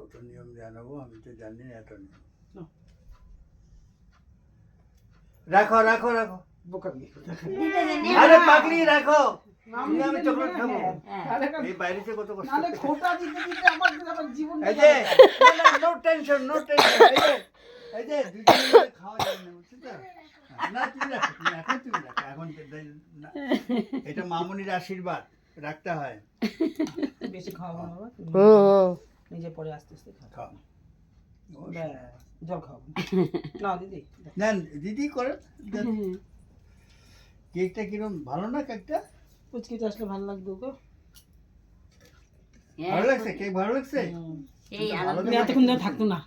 কত নিয়ম জানাবো, আমি তো জানি না এত নিয়ম। রাখো রাখো রাখো, আরে পাগলি রাখো, আমি চকলেট খাবো। এই বাইরেতে কত কষ্ট, এই যে নো টেনশন নো টেনশন, এই যে দুজন মিলে খাওয়া যাবে না, বুঝছো তো? না তুমি রাখো, তুমি এখন তুমি রাখো, এখন এটা মামুনির আশীর্বাদ রাখতে হয়। বেশি খাওয়াবো না বাবা, নিজে পরে আস্তে আস্তে খাও। জল খাও না দিদি, দেন দিদি করে। কেকটা কিরম ভালো না? কেকটা পুচকিতে আসলে ভালো লাগতো গো। ভালো লাগছে? কেক ভালো লাগছে? এই আমি এতক্ষণ ধরে থাকতো না,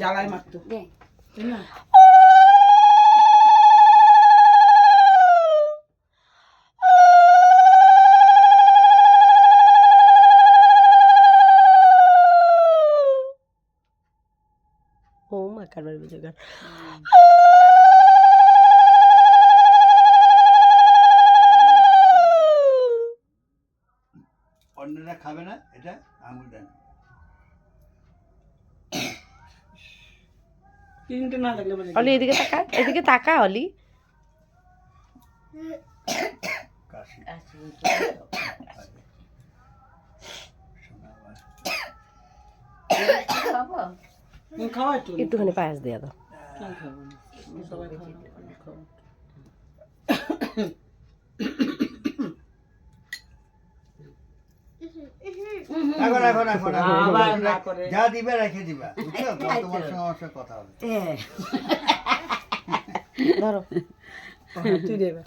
জ্বালায় মারতো না। ও মা কারবার বুঝে গান। অন্যরা খাবে না এটা, আঙুল দেন। তিনটে না লাগলে মানে অলি এদিকে তাকা, এদিকে তাকা অলি। কাশি খাওয়া একটু একটুখানি পায়েস দিয়ে দাও। খাবো না, সবাই খাবো। রাখো রাখো রাখো রাখো, আবার না করে। যা দিবে রেখে দিবা, বুঝছো? তোমার সঙ্গে আমার সাথে কথা হবে। ধরো তুই দেবে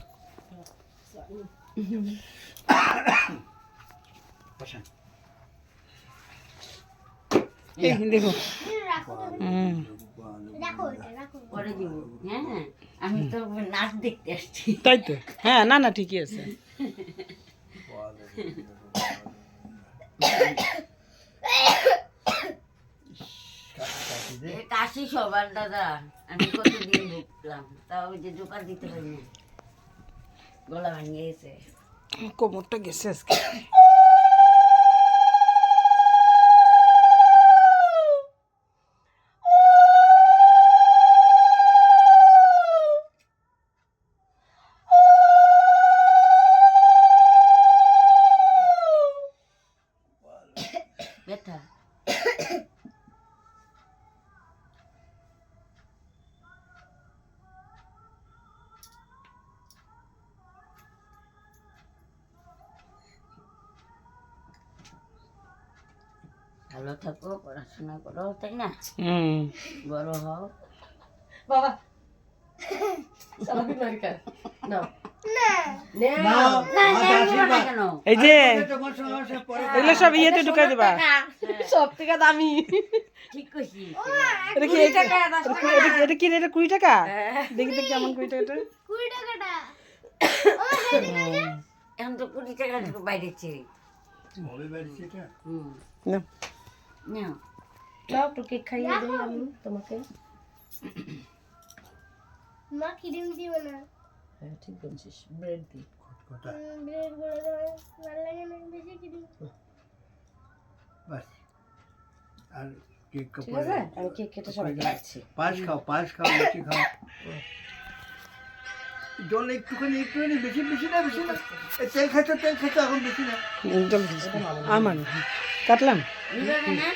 বসেন। দেখো পরে দিব। হ্যাঁ, আমি তো নাচ দেখতে আসছি। তাই তো, হ্যাঁ না না ঠিকই আছে। এ কাশি সবার দাদা, আমি কতদিন ভুগলাম, তাও ওই যে জোকার দিতে পারি না, গলা ভাঙিয়ে গেছে। কোমরটা গেছে আজকে। ব্যথা ভালো থাকো, পড়াশোনা করো, তাই না? বড় হও বাবা। সালামি মারিকা নাও নাও, না, আমার নেবো না আশীর্বাদ। কেন? এই যে তোমার সঙ্গে আমার সাথে পরে এগুলো সব ইয়েতে ঢুকাই দিবা। সব থেকে দামি। ঠিক কইছি। এটা কি এটা কি এটা 20 টাকা? দেখি তো কেমন 20 টাকাটা। এখন তো 20 টাকা বাইরেছে। হবে বাড়িতে এটা। না নাও দাও একটু কেক খাইয়ে দিই আমি তোমাকে। মা ক্রিম দিও না, হ্যাঁ ঠিক বলছিস, ব্রেড দি। কথা ব্রেড গুলো দাও, ভালো লাগে না বেশি ক্রিম। বাস। আর কেক ঠিক কাপড় আছে, আমি কেক কেটে সবাইকে দিচ্ছি। পাঁচ খাও, পাঁচ খাও, বেশি খাও। জল একটুখানি একটুখানি, বেশি বেশি না, বেশি না। এই তেল খেতো এখন বেশি না। আমার কাটলাম। নিবে না?